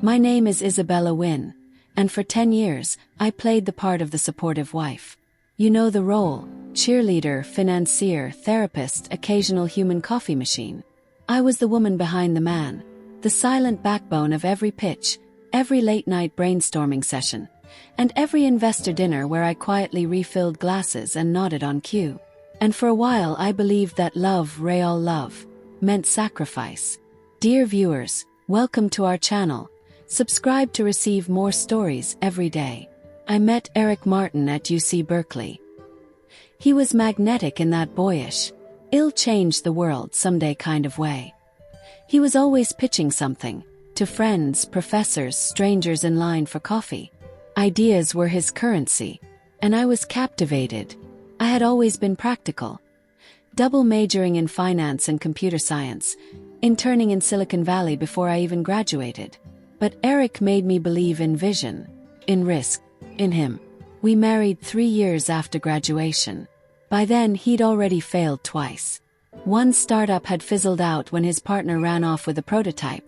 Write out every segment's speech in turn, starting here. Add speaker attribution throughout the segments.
Speaker 1: My name is Isabella Wynne, and for 10 years, I played the part of the supportive wife. You know the role: cheerleader, financier, therapist, occasional human coffee machine. I was the woman behind the man, the silent backbone of every pitch, every late-night brainstorming session, and every investor dinner where I quietly refilled glasses and nodded on cue. And for a while I believed that love, real love, meant sacrifice. Dear viewers, welcome to our channel. Subscribe to receive more stories every day. I met Eric Martin at UC Berkeley. He was magnetic in that boyish, "I'll change the world someday" kind of way. He was always pitching something, to friends, professors, strangers in line for coffee. Ideas were his currency, and I was captivated. I had always been practical, double majoring in finance and computer science, interning in Silicon Valley before I even graduated. But Eric made me believe in vision, in risk, in him. We married 3 years after graduation. By then he'd already failed twice. One startup had fizzled out when his partner ran off with a prototype,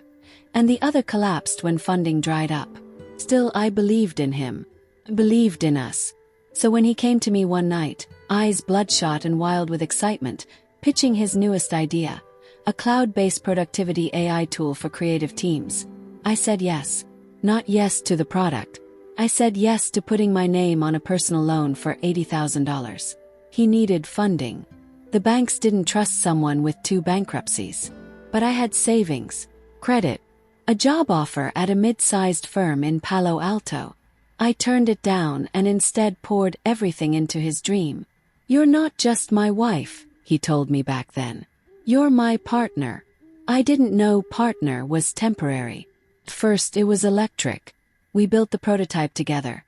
Speaker 1: and the other collapsed when funding dried up. Still, I believed in him, believed in us. So when he came to me one night, eyes bloodshot and wild with excitement, pitching his newest idea, a cloud-based productivity AI tool for creative teams, I said yes. Not yes to the product. I said yes to putting my name on a personal loan for $80,000. He needed funding. The banks didn't trust someone with 2 bankruptcies. But I had savings, credit, a job offer at a mid-sized firm in Palo Alto. I turned it down and instead poured everything into his dream. "You're not just my wife," he told me back then. "You're my partner." I didn't know partner was temporary. At first it was electric. We built the prototype together.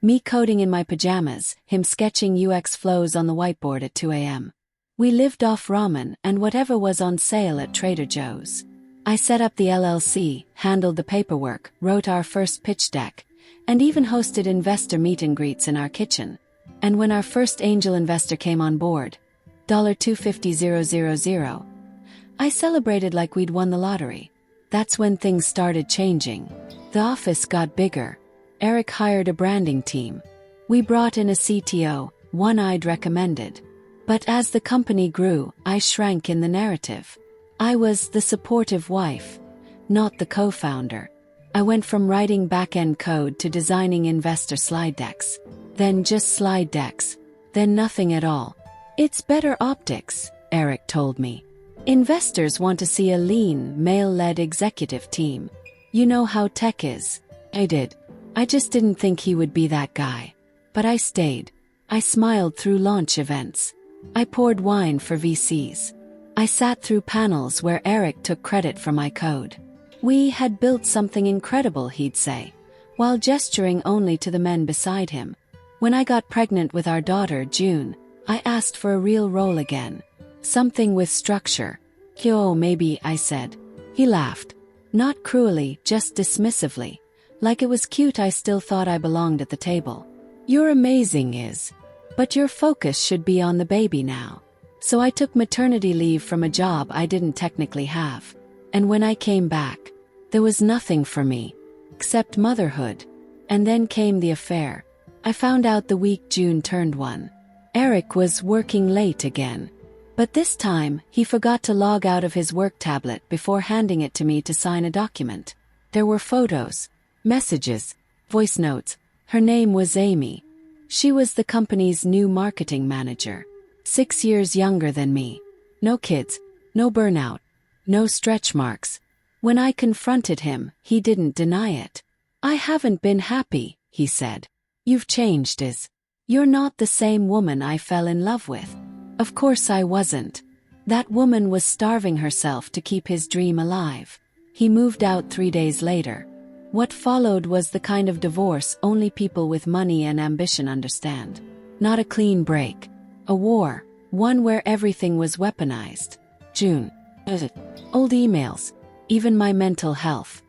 Speaker 1: Me coding in my pajamas, him sketching UX flows on the whiteboard at 2 a.m. We lived off ramen and whatever was on sale at Trader Joe's. I set up the LLC, handled the paperwork, wrote our first pitch deck, and even hosted investor meet and greets in our kitchen. And when our first angel investor came on board, $250,000, I celebrated like we'd won the lottery. That's when things started changing. The office got bigger. Eric hired a branding team. We brought in a CTO, one I'd recommended. But as the company grew, I shrank in the narrative. I was the supportive wife, not the co-founder. I went from writing back-end code to designing investor slide decks. Then just slide decks. Then nothing at all. "It's better optics," Eric told me. "Investors want to see a lean, male-led executive team. You know how tech is." I did. I just didn't think he would be that guy. But I stayed. I smiled through launch events. I poured wine for VCs. I sat through panels where Eric took credit for my code. We had built something incredible, he'd say, while gesturing only to the men beside him. When I got pregnant with our daughter, June, I asked for a real role again. Something with structure. "Oh, maybe," I said. He laughed. Not cruelly, just dismissively. Like it was cute I still thought I belonged at the table. "You're amazing, Is. But your focus should be on the baby now." So I took maternity leave from a job I didn't technically have. And when I came back, there was nothing for me, except motherhood. And then came the affair. I found out the week June turned 1. Eric was working late again. But this time, he forgot to log out of his work tablet before handing it to me to sign a document. There were photos, messages, voice notes. Her name was Amy. She was the company's new marketing manager. 6 years younger than me. No kids, no burnout, no stretch marks. When I confronted him, he didn't deny it. "I haven't been happy," he said. "You've changed, Is. You're not the same woman I fell in love with." Of course I wasn't. That woman was starving herself to keep his dream alive. He moved out 3 days later. What followed was the kind of divorce only people with money and ambition understand. Not a clean break. A war. One where everything was weaponized. June. Old emails. Even my mental health.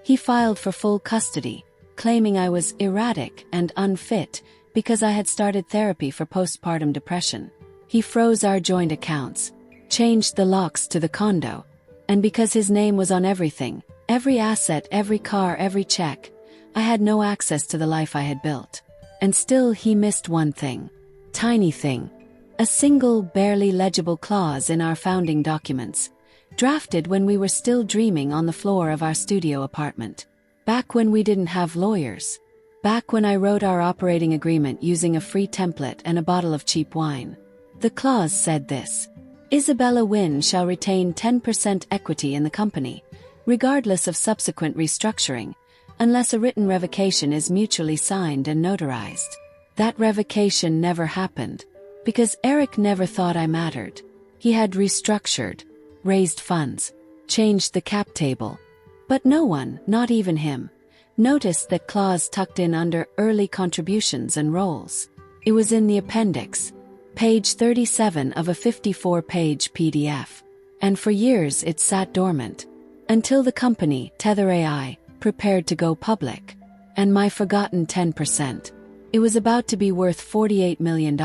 Speaker 1: He filed for full custody, claiming I was erratic and unfit because I had started therapy for postpartum depression. He froze our joint accounts, changed the locks to the condo, and because his name was on everything, Every asset, every car, every check. I had no access to the life I had built. And still he missed one thing. Tiny thing. A single, barely legible clause in our founding documents, drafted when we were still dreaming on the floor of our studio apartment. Back when we didn't have lawyers. Back when I wrote our operating agreement using a free template and a bottle of cheap wine. The clause said this: Isabella Wynne shall retain 10% equity in the company, regardless of subsequent restructuring, unless a written revocation is mutually signed and notarized. That revocation never happened, because Eric never thought I mattered. He had restructured, raised funds, changed the cap table. But no one, not even him, noticed that clause tucked in under early contributions and roles. It was in the appendix, page 37 of a 54-page PDF. And for years it sat dormant, until the company, Tether AI, prepared to go public. And my forgotten 10%. It was about to be worth $48 million.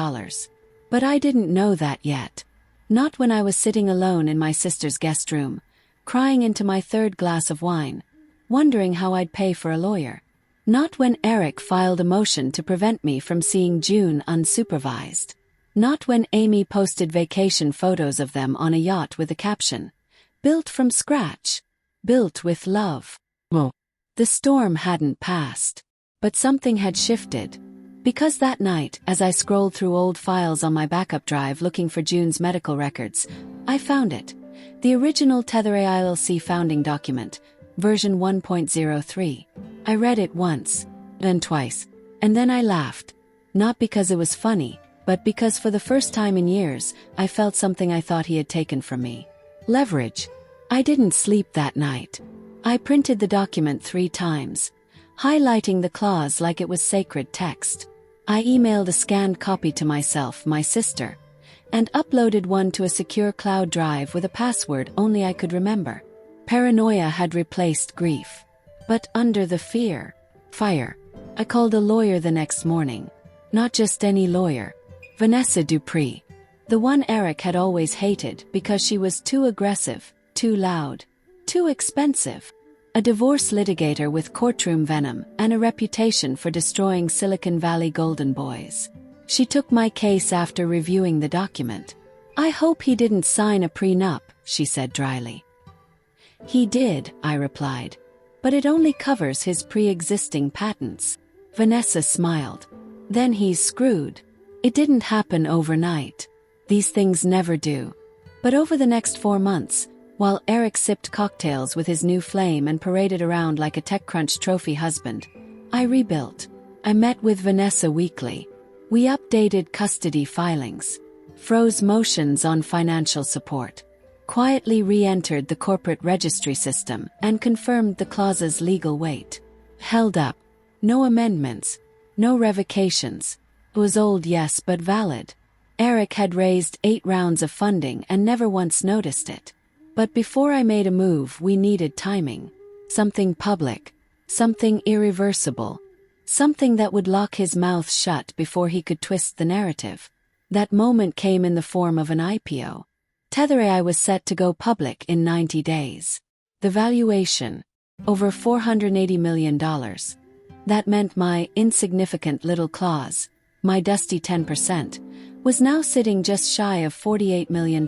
Speaker 1: But I didn't know that yet. Not when I was sitting alone in my sister's guest room, crying into my third glass of wine, wondering how I'd pay for a lawyer. Not when Eric filed a motion to prevent me from seeing June unsupervised. Not when Amy posted vacation photos of them on a yacht with a caption, "Built from scratch. Built with love." Well, the storm hadn't passed. But something had shifted. Because that night, as I scrolled through old files on my backup drive looking for June's medical records, I found it. The original Tether AI LLC founding document, version 1.03. I read it once, then twice, and then I laughed. Not because it was funny, but because for the first time in years, I felt something I thought he had taken from me. Leverage. I didn't sleep that night. I printed the document 3 times, highlighting the clause like it was sacred text. I emailed a scanned copy to myself, my sister, and uploaded one to a secure cloud drive with a password only I could remember. Paranoia had replaced grief. But under the fire, I called a lawyer the next morning. Not just any lawyer. Vanessa Dupree. The one Eric had always hated because she was too aggressive, too loud, too expensive. A divorce litigator with courtroom venom and a reputation for destroying Silicon Valley golden boys. She took my case after reviewing the document. "I hope he didn't sign a prenup," she said dryly. "He did," I replied. "But it only covers his pre-existing patents." Vanessa smiled. "Then he's screwed. It didn't happen overnight. These things never do." But over the next 4 months, while Eric sipped cocktails with his new flame and paraded around like a TechCrunch trophy husband, I rebuilt. I met with Vanessa weekly. We updated custody filings, froze motions on financial support, quietly re-entered the corporate registry system and confirmed the clause's legal weight. Held up. No amendments. No revocations. It was old, yes, but valid. Eric had raised 8 rounds of funding and never once noticed it. But before I made a move, we needed timing. Something public. Something irreversible. Something that would lock his mouth shut before he could twist the narrative. That moment came in the form of an IPO. Tether AI was set to go public in 90 days. The valuation, over $480 million. That meant my insignificant little clause, my dusty 10%, was now sitting just shy of $48 million.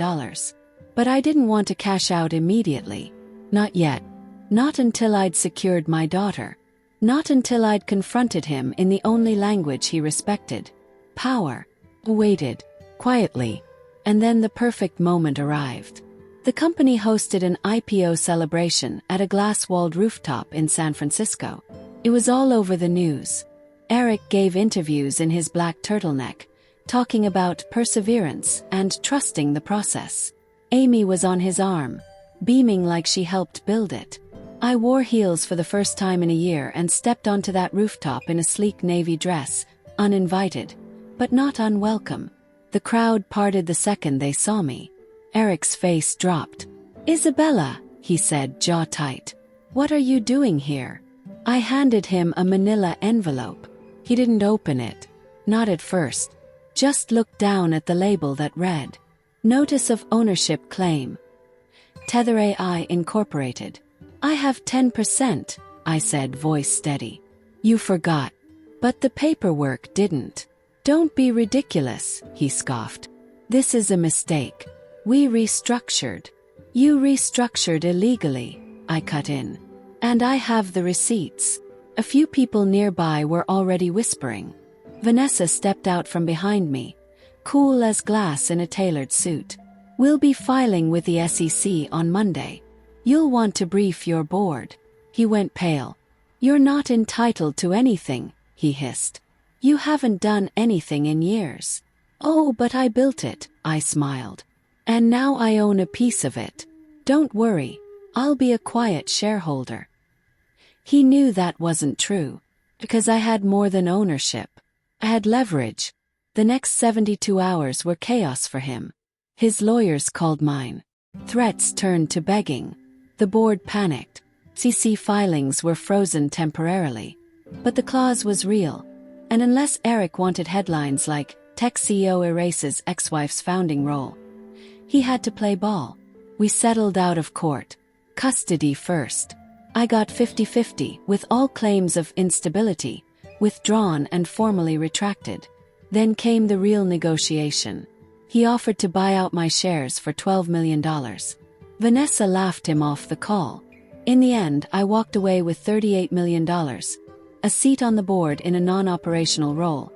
Speaker 1: But I didn't want to cash out immediately. Not yet. Not until I'd secured my daughter. Not until I'd confronted him in the only language he respected. Power. Waited. Quietly. And then the perfect moment arrived. The company hosted an IPO celebration at a glass-walled rooftop in San Francisco. It was all over the news. Eric gave interviews in his black turtleneck, talking about perseverance and trusting the process. Amy was on his arm, beaming like she helped build it. I wore heels for the first time in a year and stepped onto that rooftop in a sleek navy dress, uninvited, but not unwelcome. The crowd parted the second they saw me. Eric's face dropped. "Isabella," he said, jaw tight. "What are you doing here?" I handed him a manila envelope. He didn't open it. Not at first. Just looked down at the label that read, "Notice of Ownership Claim. Tether AI Incorporated. I have 10%, I said, voice steady. You forgot. But the paperwork didn't. Don't be ridiculous, he scoffed. This is a mistake. We restructured. You restructured illegally, I cut in. And I have the receipts. A few people nearby were already whispering. Vanessa stepped out from behind me, cool as glass in a tailored suit. We'll be filing with the SEC on Monday. You'll want to brief your board. He went pale. You're not entitled to anything, he hissed. You haven't done anything in years. Oh, but I built it, I smiled. And now I own a piece of it. Don't worry, I'll be a quiet shareholder. He knew that wasn't true, because I had more than ownership. I had leverage. The next 72 hours were chaos for him. His lawyers called mine. Threats turned to begging. The board panicked. SEC filings were frozen temporarily. But the clause was real. And unless Eric wanted headlines like, Tech CEO erases ex-wife's founding role, he had to play ball. We settled out of court. Custody first. I got 50-50, with all claims of instability withdrawn and formally retracted. Then came the real negotiation. He offered to buy out my shares for $12 million. Vanessa laughed him off the call. In the end, I walked away with $38 million, a seat on the board in a non-operational role,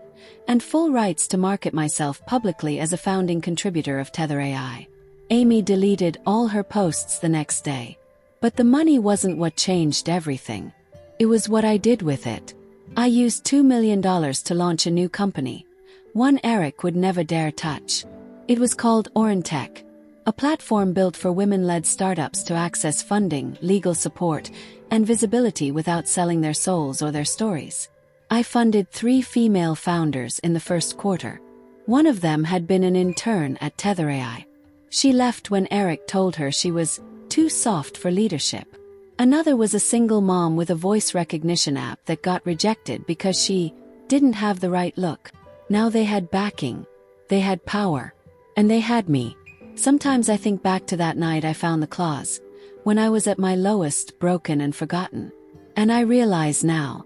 Speaker 1: and full rights to market myself publicly as a founding contributor of Tether AI. Amy deleted all her posts the next day. But the money wasn't what changed everything. It was what I did with it. I used $2 million to launch a new company, one Eric would never dare touch. It was called Orentech, a platform built for women-led startups to access funding, legal support, and visibility without selling their souls or their stories. I funded 3 female founders in the first quarter. One of them had been an intern at Tether AI. She left when Eric told her she was too soft for leadership. Another was a single mom with a voice recognition app that got rejected because she didn't have the right look. Now they had backing, they had power, and they had me. Sometimes I think back to that night I found the clause, when I was at my lowest, broken and forgotten. And I realize now,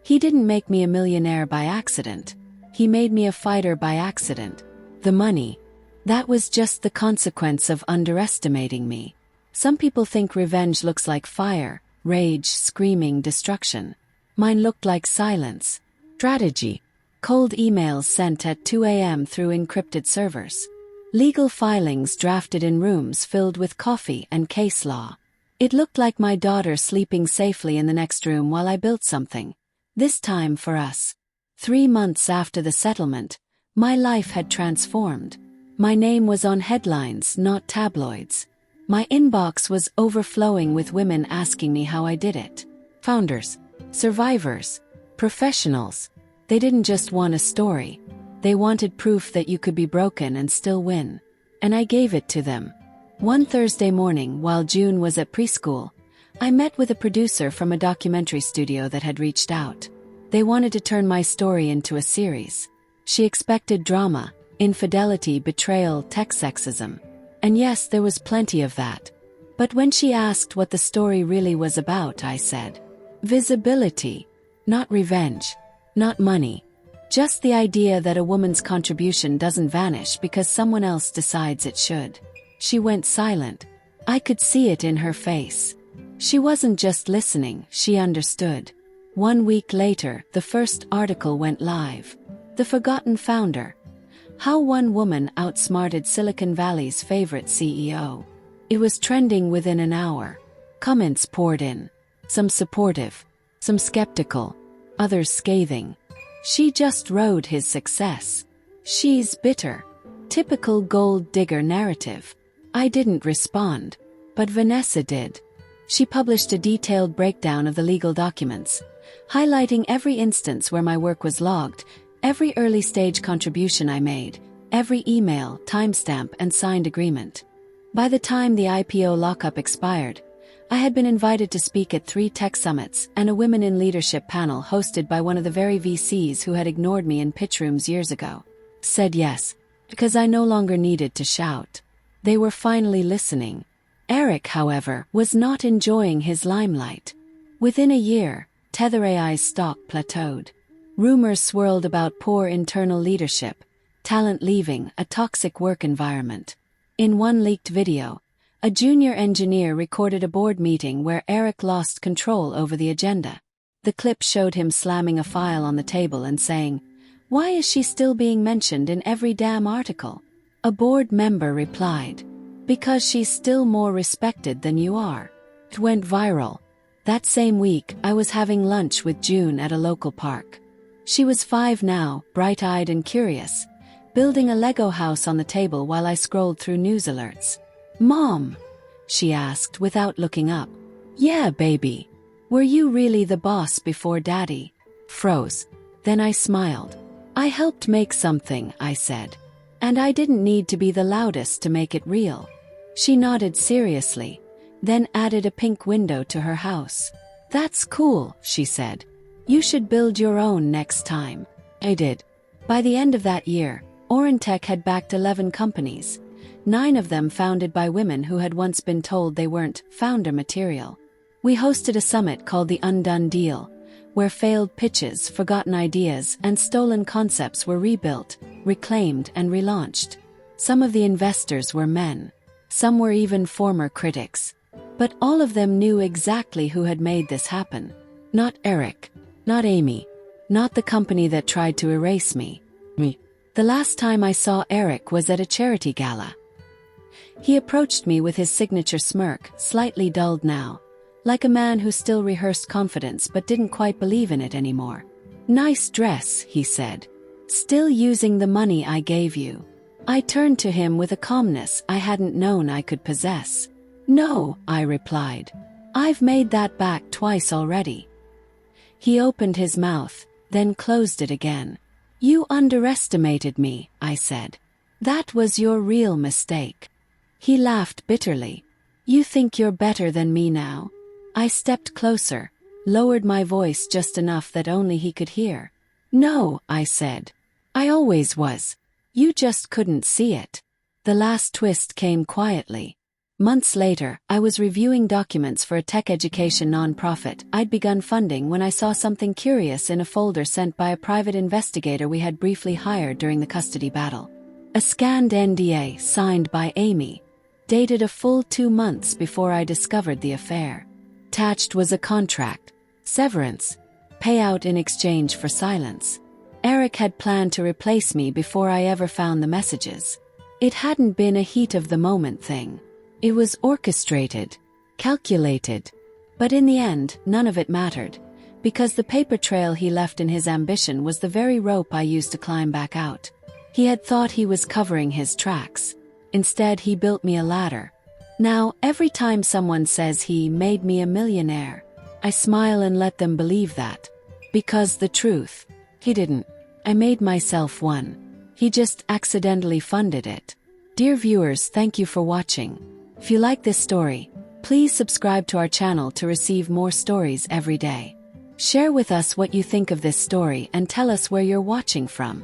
Speaker 1: he didn't make me a millionaire by accident. He made me a fighter by accident. The money, that was just the consequence of underestimating me. Some people think revenge looks like fire, rage, screaming, destruction. Mine looked like silence, strategy, cold emails sent at 2 a.m. through encrypted servers, legal filings drafted in rooms filled with coffee and case law. It looked like my daughter sleeping safely in the next room while I built something, this time for us. 3 months after the settlement, my life had transformed. My name was on headlines, not tabloids. My inbox was overflowing with women asking me how I did it. Founders, survivors, professionals. They didn't just want a story. They wanted proof that you could be broken and still win. And I gave it to them. One Thursday morning, while June was at preschool, I met with a producer from a documentary studio that had reached out. They wanted to turn my story into a series. She expected drama, infidelity, betrayal, tech sexism. And yes, there was plenty of that. But when she asked what the story really was about, I said, visibility, not revenge, not money. Just the idea that a woman's contribution doesn't vanish because someone else decides it should. She went silent. I could see it in her face. She wasn't just listening, she understood. 1 week later, the first article went live. The Forgotten Founder. How one woman outsmarted Silicon Valley's favorite CEO. It was trending within an hour. Comments poured in. Some supportive, some skeptical, others scathing. She just rode his success. She's bitter. Typical gold digger narrative. I didn't respond, but Vanessa did. She published a detailed breakdown of the legal documents, highlighting every instance where my work was logged, every early-stage contribution I made, every email, timestamp, and signed agreement. By the time the IPO lockup expired, I had been invited to speak at 3 tech summits and a Women in Leadership panel hosted by one of the very VCs who had ignored me in pitch rooms years ago. Said yes, because I no longer needed to shout. They were finally listening. Eric, however, was not enjoying his limelight. Within a year, Tether AI's stock plateaued. Rumors swirled about poor internal leadership, talent leaving, a toxic work environment. In one leaked video, a junior engineer recorded a board meeting where Eric lost control over the agenda. The clip showed him slamming a file on the table and saying, "Why is she still being mentioned in every damn article?" A board member replied, "Because she's still more respected than you are." It went viral. That same week, I was having lunch with June at a local park. She was 5 now, bright-eyed and curious, building a Lego house on the table while I scrolled through news alerts. "Mom?" she asked without looking up. "Yeah, baby. Were you really the boss before Daddy?" Froze. Then I smiled. "I helped make something," I said. "And I didn't need to be the loudest to make it real." She nodded seriously, then added a pink window to her house. "That's cool," she said. "You should build your own next time." I did. By the end of that year, Orentech had backed 11 companies, 9 of them founded by women who had once been told they weren't founder material. We hosted a summit called the Undone Deal, where failed pitches, forgotten ideas, and stolen concepts were rebuilt, reclaimed, and relaunched. Some of the investors were men. Some were even former critics. But all of them knew exactly who had made this happen. Not Eric. Not Amy. Not the company that tried to erase me. Me. The last time I saw Eric was at a charity gala. He approached me with his signature smirk, slightly dulled now, like a man who still rehearsed confidence but didn't quite believe in it anymore. "Nice dress," he said. "Still using the money I gave you?" I turned to him with a calmness I hadn't known I could possess. "No," I replied. "I've made that back twice already." He opened his mouth, then closed it again. "You underestimated me," I said. "That was your real mistake." He laughed bitterly. "You think you're better than me now?" I stepped closer, lowered my voice just enough that only he could hear. "No," I said. "I always was. You just couldn't see it." The last twist came quietly. Months later, I was reviewing documents for a tech education nonprofit I'd begun funding when I saw something curious in a folder sent by a private investigator we had briefly hired during the custody battle. A scanned NDA signed by Amy, dated a full 2 months before I discovered the affair. Attached was a contract, severance, payout in exchange for silence. Eric had planned to replace me before I ever found the messages. It hadn't been a heat-of-the-moment thing. It was orchestrated, calculated. But in the end, none of it mattered, because the paper trail he left in his ambition was the very rope I used to climb back out. He had thought he was covering his tracks. Instead, he built me a ladder. Now, every time someone says he made me a millionaire, I smile and let them believe that. Because the truth, he didn't. I made myself one. He just accidentally funded it. Dear viewers, thank you for watching. If you like this story, please subscribe to our channel to receive more stories every day. Share with us what you think of this story and tell us where you're watching from.